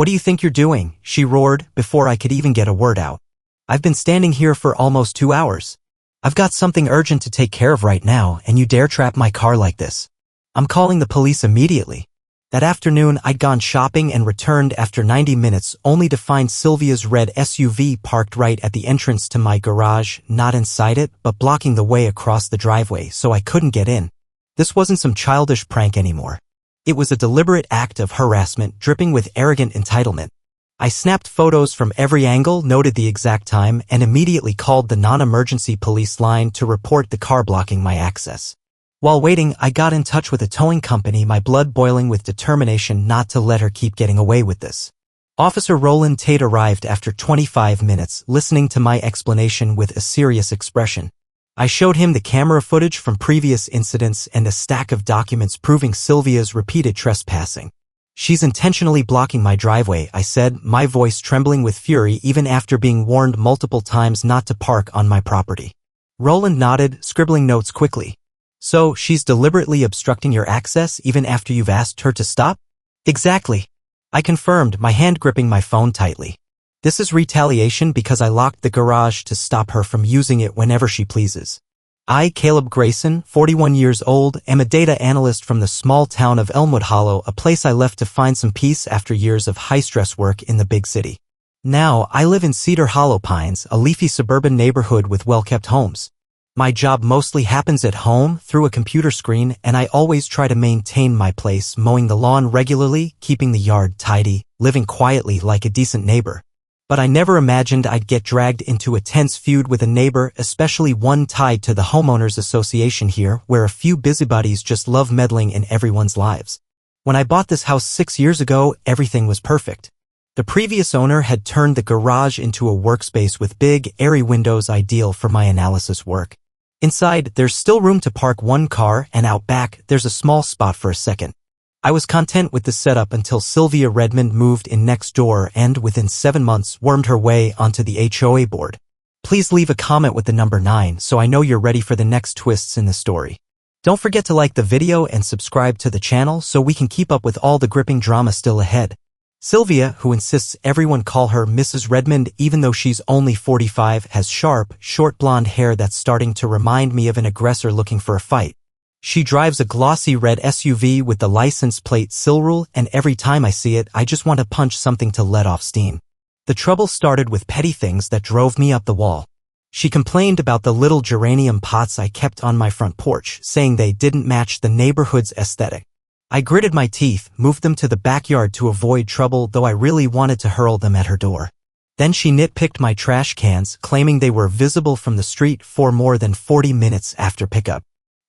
"What do you think you're doing?" she roared before I could even get a word out. "I've been standing here for almost 2 hours. I've got something urgent to take care of right now, and you dare trap my car like this. I'm calling the police immediately." That afternoon, I'd gone shopping and returned after 90 minutes only to find Sylvia's red SUV parked right at the entrance to my garage, not inside it, but blocking the way across the driveway so I couldn't get in. This wasn't some childish prank anymore. It was a deliberate act of harassment dripping with arrogant entitlement. I snapped photos from every angle, noted the exact time, and immediately called the non-emergency police line to report the car blocking my access. While waiting, I got in touch with a towing company, my blood boiling with determination not to let her keep getting away with this. Officer Roland Tate arrived after 25 minutes, listening to my explanation with a serious expression. I showed him the camera footage from previous incidents and a stack of documents proving Sylvia's repeated trespassing. "She's intentionally blocking my driveway," I said, my voice trembling with fury even after being warned multiple times not to park on my property. Roland nodded, scribbling notes quickly. "So, she's deliberately obstructing your access even after you've asked her to stop?" "Exactly," I confirmed, my hand gripping my phone tightly. "This is retaliation because I locked the garage to stop her from using it whenever she pleases. I, Caleb Grayson, 41 years old, am a data analyst from the small town of Elmwood Hollow, a place I left to find some peace after years of high-stress work in the big city. Now, I live in Cedar Hollow Pines, a leafy suburban neighborhood with well-kept homes. My job mostly happens at home, through a computer screen, and I always try to maintain my place, mowing the lawn regularly, keeping the yard tidy, living quietly like a decent neighbor. But I never imagined I'd get dragged into a tense feud with a neighbor, especially one tied to the homeowners association here, where a few busybodies just love meddling in everyone's lives. When I bought this house 6 years ago, everything was perfect. The previous owner had turned the garage into a workspace with big, airy windows ideal for my analysis work. Inside, there's still room to park one car, and out back, there's a small spot for a second. I was content with the setup until Sylvia Redmond moved in next door and, within 7 months, wormed her way onto the HOA board. Please leave a comment with the number 9 so I know you're ready for the next twists in the story. Don't forget to like the video and subscribe to the channel so we can keep up with all the gripping drama still ahead. Sylvia, who insists everyone call her Mrs. Redmond even though she's only 45, has sharp, short blonde hair that's starting to remind me of an aggressor looking for a fight. She drives a glossy red SUV with the license plate Silrul, and every time I see it, I just want to punch something to let off steam. The trouble started with petty things that drove me up the wall. She complained about the little geranium pots I kept on my front porch, saying they didn't match the neighborhood's aesthetic. I gritted my teeth, moved them to the backyard to avoid trouble, though I really wanted to hurl them at her door. Then she nitpicked my trash cans, claiming they were visible from the street for more than 40 minutes after pickup.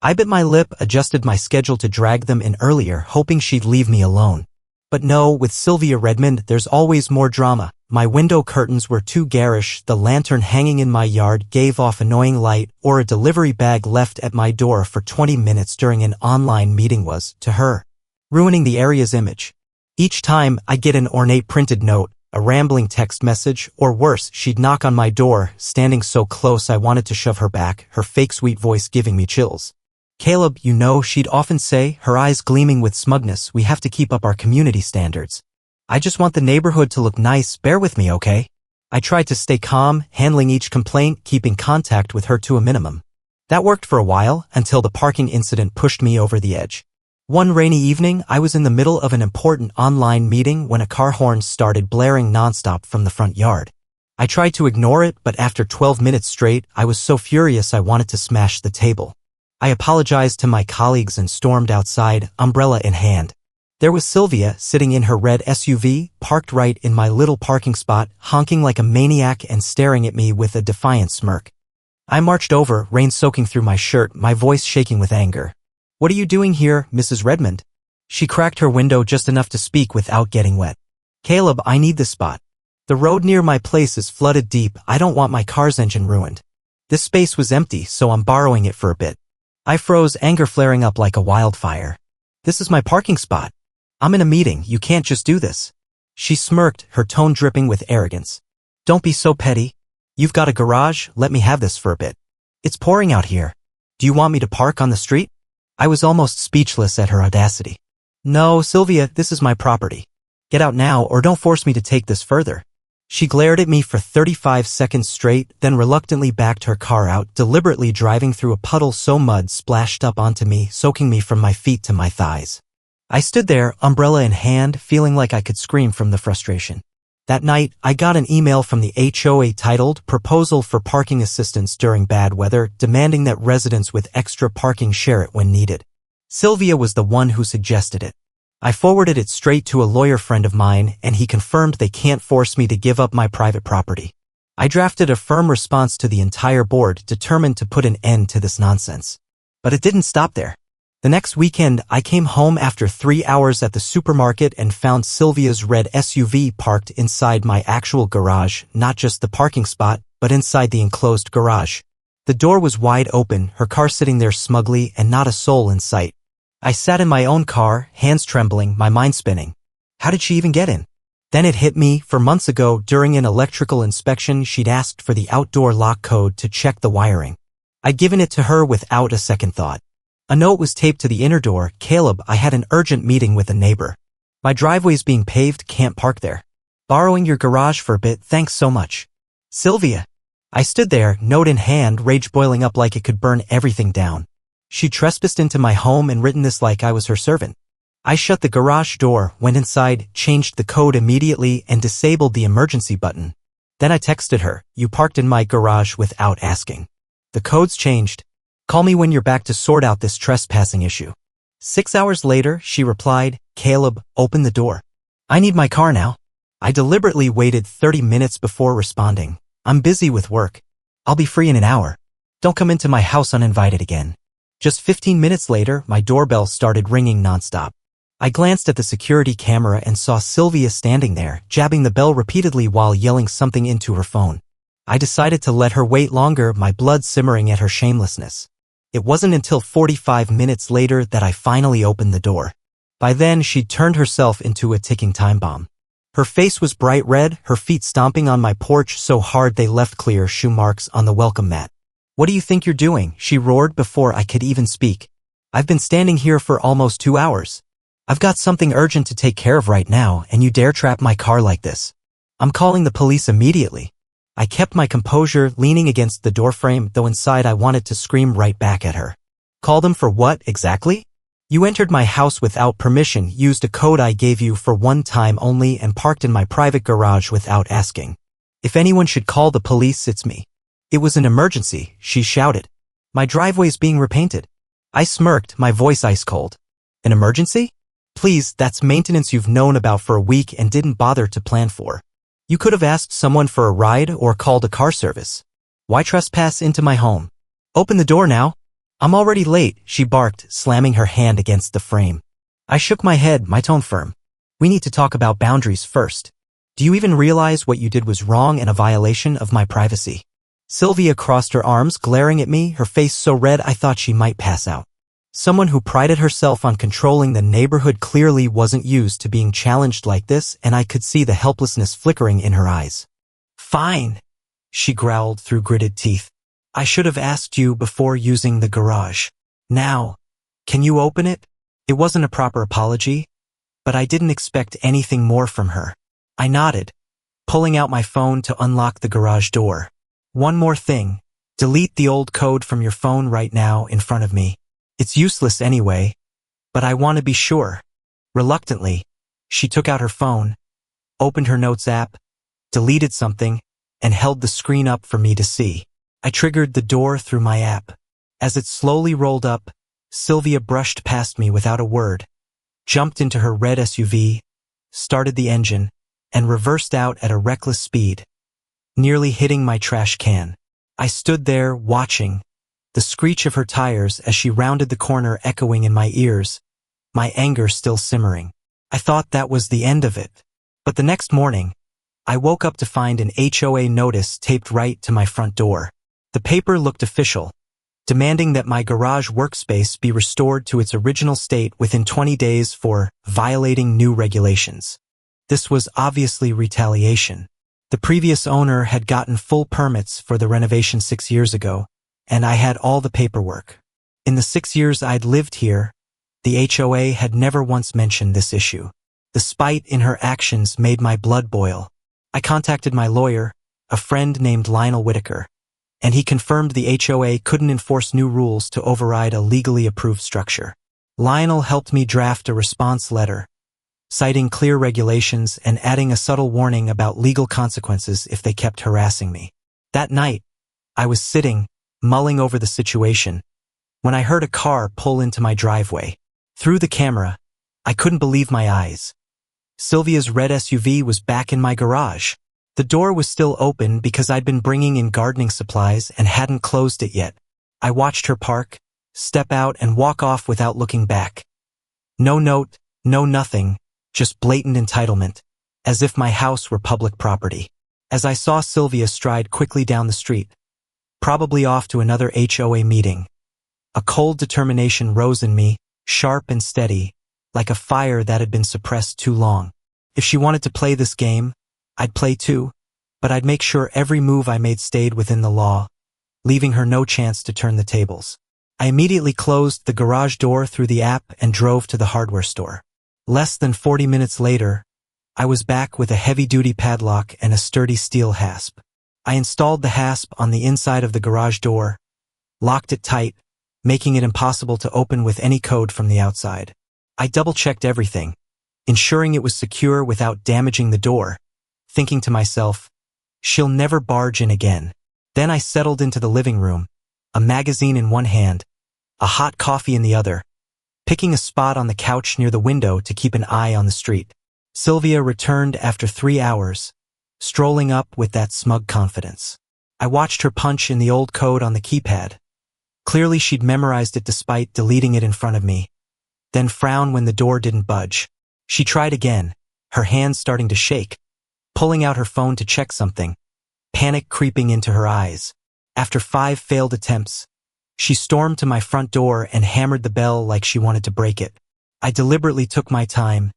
I bit my lip, adjusted my schedule to drag them in earlier, hoping she'd leave me alone. But no, with Sylvia Redmond, there's always more drama. My window curtains were too garish, the lantern hanging in my yard gave off annoying light, or a delivery bag left at my door for 20 minutes during an online meeting was, to her, ruining the area's image. Each time, I'd get an ornate printed note, a rambling text message, or worse, she'd knock on my door, standing so close I wanted to shove her back, her fake sweet voice giving me chills. "Caleb, you know," she'd often say, her eyes gleaming with smugness, "we have to keep up our community standards. I just want the neighborhood to look nice, bear with me, okay?" I tried to stay calm, handling each complaint, keeping contact with her to a minimum. That worked for a while, until the parking incident pushed me over the edge. One rainy evening, I was in the middle of an important online meeting when a car horn started blaring nonstop from the front yard. I tried to ignore it, but after 12 minutes straight, I was so furious I wanted to smash the table. I apologized to my colleagues and stormed outside, umbrella in hand. There was Sylvia, sitting in her red SUV, parked right in my little parking spot, honking like a maniac and staring at me with a defiant smirk. I marched over, rain soaking through my shirt, my voice shaking with anger. "What are you doing here, Mrs. Redmond?" She cracked her window just enough to speak without getting wet. "Caleb, I need this spot. The road near my place is flooded deep, I don't want my car's engine ruined. This space was empty, so I'm borrowing it for a bit." I froze, anger flaring up like a wildfire. "This is my parking spot. I'm in a meeting, you can't just do this." She smirked, her tone dripping with arrogance. "Don't be so petty. You've got a garage, let me have this for a bit. It's pouring out here. Do you want me to park on the street?" I was almost speechless at her audacity. "No, Sylvia, this is my property. Get out now or don't force me to take this further. She glared at me for 35 seconds straight, then reluctantly backed her car out, deliberately driving through a puddle so mud splashed up onto me, soaking me from my feet to my thighs. I stood there, umbrella in hand, feeling like I could scream from the frustration. That night, I got an email from the HOA titled Proposal for Parking Assistance During Bad Weather, demanding that residents with extra parking share it when needed. Sylvia was the one who suggested it. I forwarded it straight to a lawyer friend of mine, and he confirmed they can't force me to give up my private property. I drafted a firm response to the entire board, determined to put an end to this nonsense. But it didn't stop there. The next weekend, I came home after 3 hours at the supermarket and found Sylvia's red SUV parked inside my actual garage, not just the parking spot, but inside the enclosed garage. The door was wide open, her car sitting there smugly, and not a soul in sight. I sat in my own car, hands trembling, my mind spinning. How did she even get in? Then it hit me, for months ago, during an electrical inspection, she'd asked for the outdoor lock code to check the wiring. I'd given it to her without a second thought. A note was taped to the inner door. Caleb, I had an urgent meeting with a neighbor. My driveway's being paved, can't park there. Borrowing your garage for a bit, thanks so much. Sylvia. I stood there, note in hand, rage boiling up like it could burn everything down. She trespassed into my home and written this like I was her servant. I shut the garage door, went inside, changed the code immediately, and disabled the emergency button. Then I texted her, you parked in my garage without asking. The code's changed. Call me when you're back to sort out this trespassing issue. 6 hours later, she replied, Caleb, open the door. I need my car now. I deliberately waited 30 minutes before responding. I'm busy with work. I'll be free in an hour. Don't come into my house uninvited again. Just 15 minutes later, my doorbell started ringing nonstop. I glanced at the security camera and saw Sylvia standing there, jabbing the bell repeatedly while yelling something into her phone. I decided to let her wait longer, my blood simmering at her shamelessness. It wasn't until 45 minutes later that I finally opened the door. By then, she'd turned herself into a ticking time bomb. Her face was bright red, her feet stomping on my porch so hard they left clear shoe marks on the welcome mat. What do you think you're doing? She roared before I could even speak. I've been standing here for almost 2 hours. I've got something urgent to take care of right now, and you dare trap my car like this. I'm calling the police immediately. I kept my composure, leaning against the doorframe, though inside I wanted to scream right back at her. Call them for what, exactly? You entered my house without permission, used a code I gave you for one time only, and parked in my private garage without asking. If anyone should call the police, it's me. It was an emergency, she shouted. My driveway's being repainted. I smirked, my voice ice cold. An emergency? Please, that's maintenance you've known about for a week and didn't bother to plan for. You could have asked someone for a ride or called a car service. Why trespass into my home? Open the door now. I'm already late, she barked, slamming her hand against the frame. I shook my head, my tone firm. We need to talk about boundaries first. Do you even realize what you did was wrong and a violation of my privacy? Sylvia crossed her arms, glaring at me, her face so red I thought she might pass out. Someone who prided herself on controlling the neighborhood clearly wasn't used to being challenged like this, and I could see the helplessness flickering in her eyes. Fine, she growled through gritted teeth. I should have asked you before using the garage. Now, can you open it? It wasn't a proper apology, but I didn't expect anything more from her. I nodded, pulling out my phone to unlock the garage door. One more thing. Delete the old code from your phone right now in front of me. It's useless anyway, but I want to be sure. Reluctantly, she took out her phone, opened her notes app, deleted something, and held the screen up for me to see. I triggered the door through my app. As it slowly rolled up, Sylvia brushed past me without a word, jumped into her red SUV, started the engine, and reversed out at a reckless speed, nearly hitting my trash can. I stood there, watching, the screech of her tires as she rounded the corner echoing in my ears, my anger still simmering. I thought that was the end of it. But the next morning, I woke up to find an HOA notice taped right to my front door. The paper looked official, demanding that my garage workspace be restored to its original state within 20 days for violating new regulations. This was obviously retaliation. The previous owner had gotten full permits for the renovation 6 years ago, and I had all the paperwork. In the 6 years I'd lived here, the HOA had never once mentioned this issue. The spite in her actions made my blood boil. I contacted my lawyer, a friend named Lionel Whitaker, and he confirmed the HOA couldn't enforce new rules to override a legally approved structure. Lionel helped me draft a response letter, citing clear regulations and adding a subtle warning about legal consequences if they kept harassing me. That night, I was sitting, mulling over the situation, when I heard a car pull into my driveway. Through the camera, I couldn't believe my eyes. Sylvia's red SUV was back in my garage. The door was still open because I'd been bringing in gardening supplies and hadn't closed it yet. I watched her park, step out and walk off without looking back. No note, no nothing, just blatant entitlement, as if my house were public property. As I saw Sylvia stride quickly down the street, probably off to another HOA meeting, a cold determination rose in me, sharp and steady, like a fire that had been suppressed too long. If she wanted to play this game, I'd play too, but I'd make sure every move I made stayed within the law, leaving her no chance to turn the tables. I immediately closed the garage door through the app and drove to the hardware store. Less than 40 minutes later, I was back with a heavy-duty padlock and a sturdy steel hasp. I installed the hasp on the inside of the garage door, locked it tight, making it impossible to open with any code from the outside. I double-checked everything, ensuring it was secure without damaging the door, thinking to myself, she'll never barge in again. Then I settled into the living room, a magazine in one hand, a hot coffee in the other, picking a spot on the couch near the window to keep an eye on the street. Sylvia returned after 3 hours, strolling up with that smug confidence. I watched her punch in the old code on the keypad. Clearly she'd memorized it despite deleting it in front of me, then frown when the door didn't budge. She tried again, her hands starting to shake, pulling out her phone to check something, panic creeping into her eyes. After 5 failed attempts, she stormed to my front door and hammered the bell like she wanted to break it. I deliberately took my time,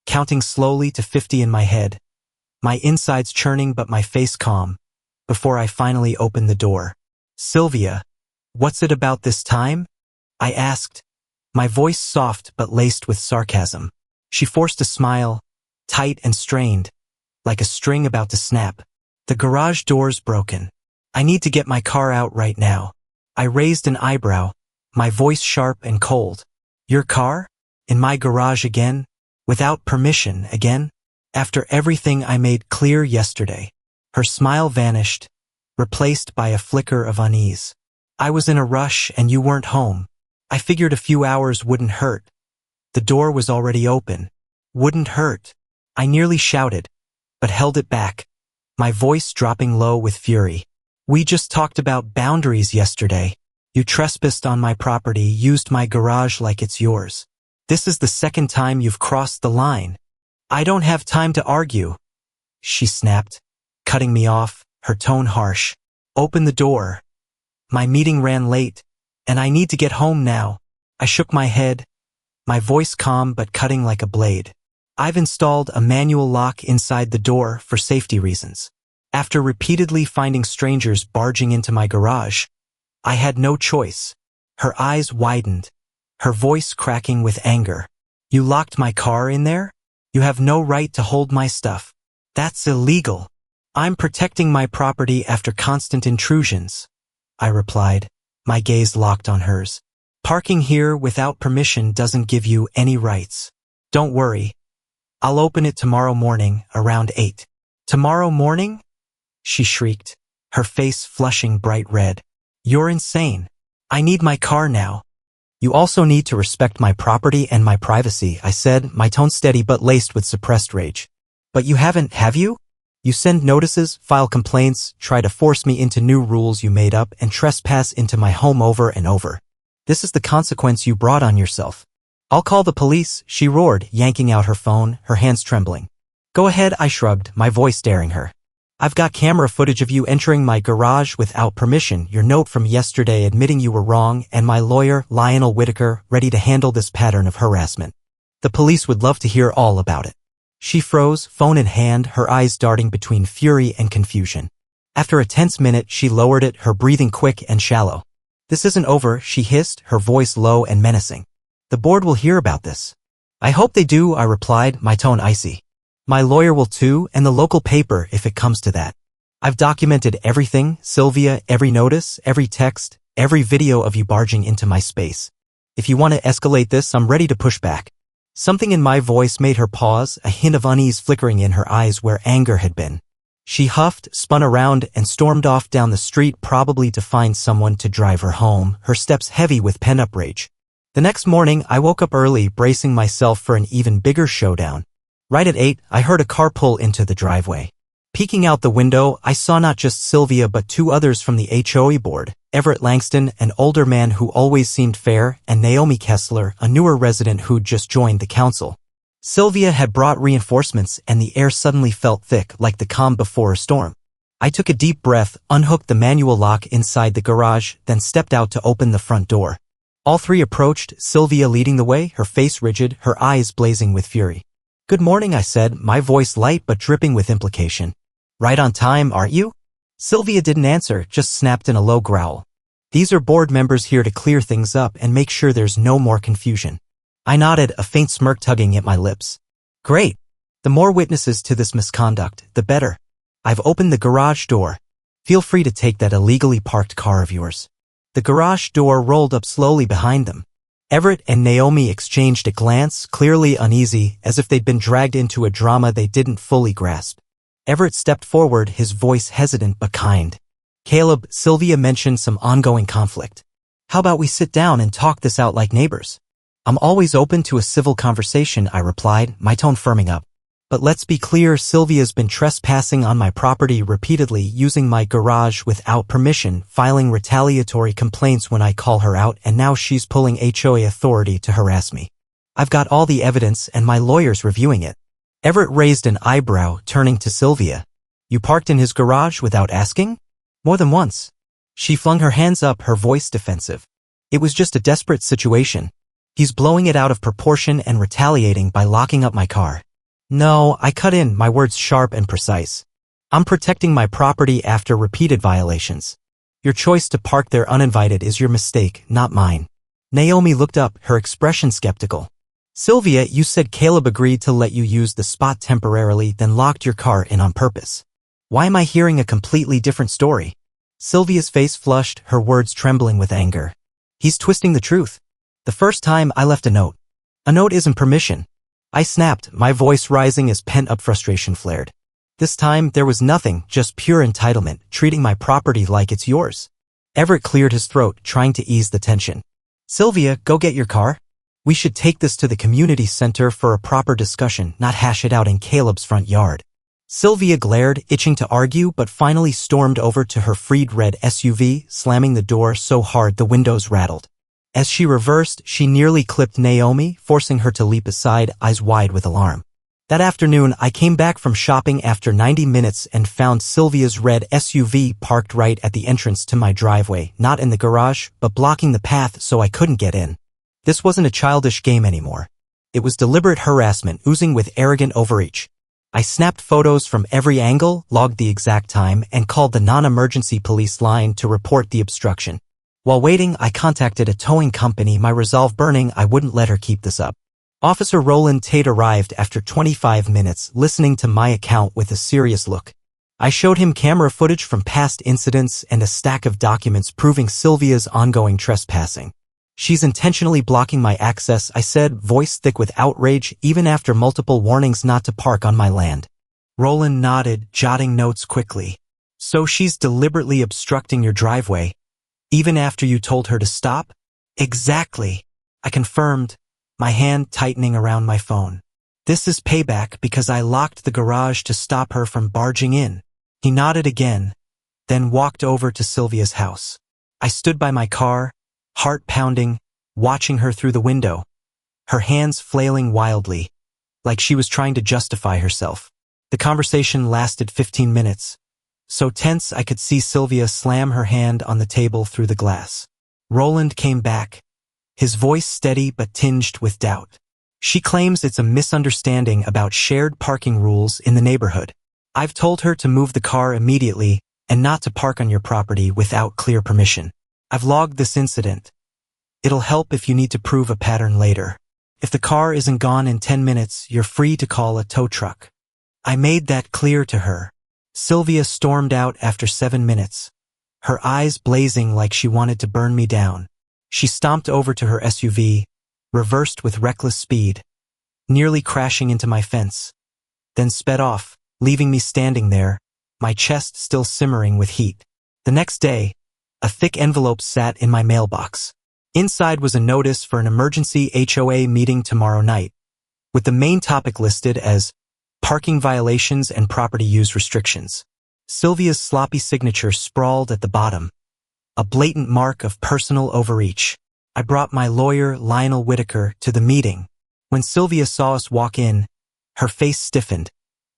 counting slowly to 50 in my head, my insides churning but my face calm, before I finally opened the door. "Sylvia, what's it about this time?" I asked, my voice soft but laced with sarcasm. She forced a smile, tight and strained, like a string about to snap. "The garage door's broken. I need to get my car out right now." I raised an eyebrow, my voice sharp and cold. "Your car? In my garage again? Without permission again? After everything I made clear yesterday?" Her smile vanished, replaced by a flicker of unease. "I was in a rush and you weren't home. I figured a few hours wouldn't hurt." The door was already open. "Wouldn't hurt?" I nearly shouted, but held it back, my voice dropping low with fury. "We just talked about boundaries yesterday. You trespassed on my property, used my garage like it's yours. This is the second time you've crossed the line. I don't have time to argue," she snapped, cutting me off, her tone harsh. "Open the door. My meeting ran late, and I need to get home now." I shook my head, my voice calm but cutting like a blade. "I've installed a manual lock inside the door for safety reasons. After repeatedly finding strangers barging into my garage, I had no choice." Her eyes widened, her voice cracking with anger. "You locked my car in there? You have no right to hold my stuff. That's illegal. I'm protecting my property after constant intrusions," I replied, my gaze locked on hers. "Parking here without permission doesn't give you any rights. Don't worry. I'll open it tomorrow morning around 8. "Tomorrow morning?" she shrieked, her face flushing bright red. "You're insane. I need my car now." "You also need to respect my property and my privacy," I said, my tone steady but laced with suppressed rage. "But you haven't, have you? You send notices, file complaints, try to force me into new rules you made up, and trespass into my home over and over. This is the consequence you brought on yourself." "I'll call the police," she roared, yanking out her phone, her hands trembling. "Go ahead," I shrugged, my voice daring her. "I've got camera footage of you entering my garage without permission, your note from yesterday admitting you were wrong, and my lawyer, Lionel Whitaker, ready to handle this pattern of harassment. The police would love to hear all about it." She froze, phone in hand, her eyes darting between fury and confusion. After a tense minute, she lowered it, her breathing quick and shallow. "This isn't over," she hissed, her voice low and menacing. "The board will hear about this. I hope they do, I replied, my tone icy. My lawyer will too, and the local paper if it comes to that. I've documented everything, Sylvia, every notice, every text, every video of you barging into my space. If you want to escalate this, I'm ready to push back. Something in my voice made her pause, a hint of unease flickering in her eyes where anger had been. She huffed, spun around, and stormed off down the street, probably to find someone to drive her home, her steps heavy with pent-up rage. The next morning, I woke up early, bracing myself for an even bigger showdown. Right at 8, I heard a car pull into the driveway. Peeking out the window, I saw not just Sylvia but 2 others from the HOA board, Everett Langston, an older man who always seemed fair, and Naomi Kessler, a newer resident who'd just joined the council. Sylvia had brought reinforcements and the air suddenly felt thick like the calm before a storm. I took a deep breath, unhooked the manual lock inside the garage, then stepped out to open the front door. All 3 approached, Sylvia leading the way, her face rigid, her eyes blazing with fury. "Good morning," I said, my voice light but dripping with implication. "Right on time, aren't you?" Sylvia didn't answer, just snapped in a low growl. "These are board members here to clear things up and make sure there's no more confusion." I nodded, a faint smirk tugging at my lips. "Great. The more witnesses to this misconduct, the better. I've opened the garage door. Feel free to take that illegally parked car of yours." The garage door rolled up slowly behind them. Everett and Naomi exchanged a glance, clearly uneasy, as if they'd been dragged into a drama they didn't fully grasp. Everett stepped forward, his voice hesitant but kind. "Caleb, Sylvia mentioned some ongoing conflict. How about we sit down and talk this out like neighbors?" "I'm always open to a civil conversation," I replied, my tone firming up. "But let's be clear, Sylvia's been trespassing on my property repeatedly, using my garage without permission, filing retaliatory complaints when I call her out, and now she's pulling HOA authority to harass me. I've got all the evidence and my lawyer's reviewing it." Everett raised an eyebrow, turning to Sylvia. "You parked in his garage without asking?" "More than once." She flung her hands up, her voice defensive. "It was just a desperate situation. He's blowing it out of proportion and retaliating by locking up my car." "No," I cut in, my words sharp and precise. "I'm protecting my property after repeated violations. Your choice to park there uninvited is your mistake, not mine." Naomi looked up, her expression skeptical. "Sylvia, you said Caleb agreed to let you use the spot temporarily, then locked your car in on purpose. Why am I hearing a completely different story?" Sylvia's face flushed, her words trembling with anger. "He's twisting the truth. The first time I left a note. A note isn't permission." I snapped, my voice rising as pent-up frustration flared. "This time, there was nothing, just pure entitlement, treating my property like it's yours." Everett cleared his throat, trying to ease the tension. "Sylvia, go get your car. We should take this to the community center for a proper discussion, not hash it out in Caleb's front yard." Sylvia glared, itching to argue, but finally stormed over to her freed red SUV, slamming the door so hard the windows rattled. As she reversed, she nearly clipped Naomi, forcing her to leap aside, eyes wide with alarm. That afternoon, I came back from shopping after 90 minutes and found Sylvia's red SUV parked right at the entrance to my driveway, not in the garage, but blocking the path so I couldn't get in. This wasn't a childish game anymore. It was deliberate harassment, oozing with arrogant overreach. I snapped photos from every angle, logged the exact time, and called the non-emergency police line to report the obstruction. While waiting, I contacted a towing company, my resolve burning. I wouldn't let her keep this up. Officer Roland Tate arrived after 25 minutes, listening to my account with a serious look. I showed him camera footage from past incidents and a stack of documents proving Sylvia's ongoing trespassing. "She's intentionally blocking my access," I said, voice thick with outrage, even after multiple warnings not to park on my land. Roland nodded, jotting notes quickly. "So she's deliberately obstructing your driveway, even after you told her to stop?" "Exactly," I confirmed, my hand tightening around my phone. "This is payback because I locked the garage to stop her from barging in." He nodded again, then walked over to Sylvia's house. I stood by my car, heart pounding, watching her through the window, her hands flailing wildly, like she was trying to justify herself. The conversation lasted 15 minutes. So tense I could see Sylvia slam her hand on the table through the glass. Roland came back, his voice steady but tinged with doubt. "She claims it's a misunderstanding about shared parking rules in the neighborhood. I've told her to move the car immediately and not to park on your property without clear permission. I've logged this incident. It'll help if you need to prove a pattern later." If the car isn't gone in 10 minutes, you're free to call a tow truck. I made that clear to her. Sylvia stormed out after 7 minutes, her eyes blazing like she wanted to burn me down. She stomped over to her SUV, reversed with reckless speed, nearly crashing into my fence, then sped off, leaving me standing there, my chest still simmering with heat. The next day, a thick envelope sat in my mailbox. Inside was a notice for an emergency HOA meeting tomorrow night, with the main topic listed as parking violations and property use restrictions. Sylvia's sloppy signature sprawled at the bottom, a blatant mark of personal overreach. I brought my lawyer, Lionel Whitaker, to the meeting. When Sylvia saw us walk in, her face stiffened,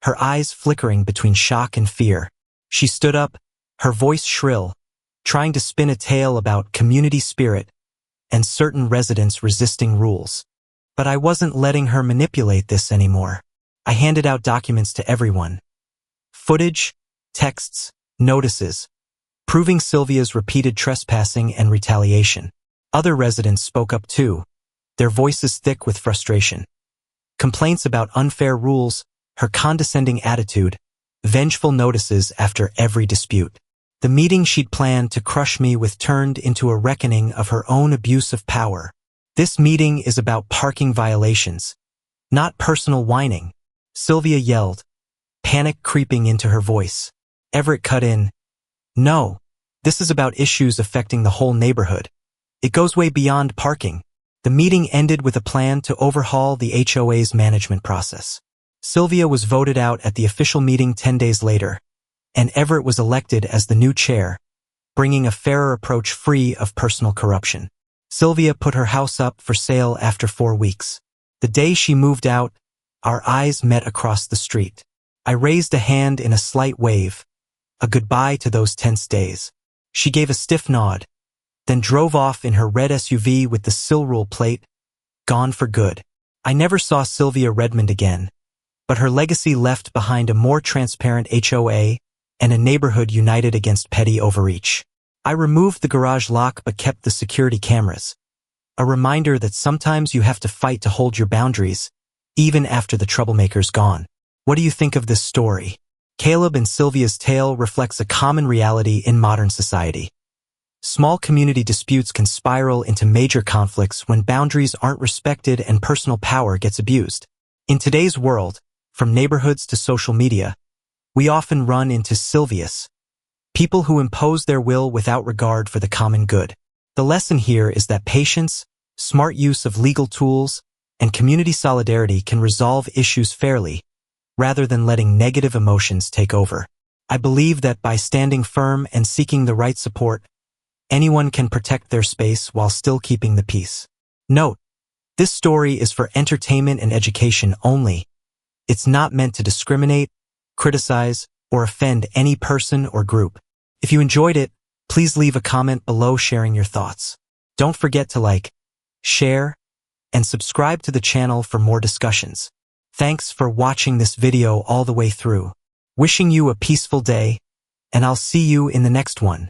her eyes flickering between shock and fear. She stood up, her voice shrill, trying to spin a tale about community spirit and certain residents resisting rules. But I wasn't letting her manipulate this anymore. I handed out documents to everyone. Footage, texts, notices, proving Sylvia's repeated trespassing and retaliation. Other residents spoke up too, their voices thick with frustration. Complaints about unfair rules, her condescending attitude, vengeful notices after every dispute. The meeting she'd planned to crush me with turned into a reckoning of her own abuse of power. This meeting is about parking violations, not personal whining, Sylvia yelled, panic creeping into her voice. Everett cut in. No, this is about issues affecting the whole neighborhood. It goes way beyond parking. The meeting ended with a plan to overhaul the HOA's management process. Sylvia was voted out at the official meeting 10 days later, and Everett was elected as the new chair, bringing a fairer approach free of personal corruption. Sylvia put her house up for sale after 4 weeks. The day she moved out, our eyes met across the street. I raised a hand in a slight wave, a goodbye to those tense days. She gave a stiff nod, then drove off in her red SUV with the Silrule plate, gone for good. I never saw Sylvia Redmond again, but her legacy left behind a more transparent HOA and a neighborhood united against petty overreach. I removed the garage lock but kept the security cameras, a reminder that sometimes you have to fight to hold your boundaries, even after the troublemaker's gone. What do you think of this story? Caleb and Sylvia's tale reflects a common reality in modern society. Small community disputes can spiral into major conflicts when boundaries aren't respected and personal power gets abused. In today's world, from neighborhoods to social media, we often run into Sylvias, people who impose their will without regard for the common good. The lesson here is that patience, smart use of legal tools, and community solidarity can resolve issues fairly, rather than letting negative emotions take over. I believe that by standing firm and seeking the right support, anyone can protect their space while still keeping the peace. Note, this story is for entertainment and education only. It's not meant to discriminate, criticize, or offend any person or group. If you enjoyed it, please leave a comment below sharing your thoughts. Don't forget to like, share, and subscribe to the channel for more discussions. Thanks for watching this video all the way through. Wishing you a peaceful day, and I'll see you in the next one.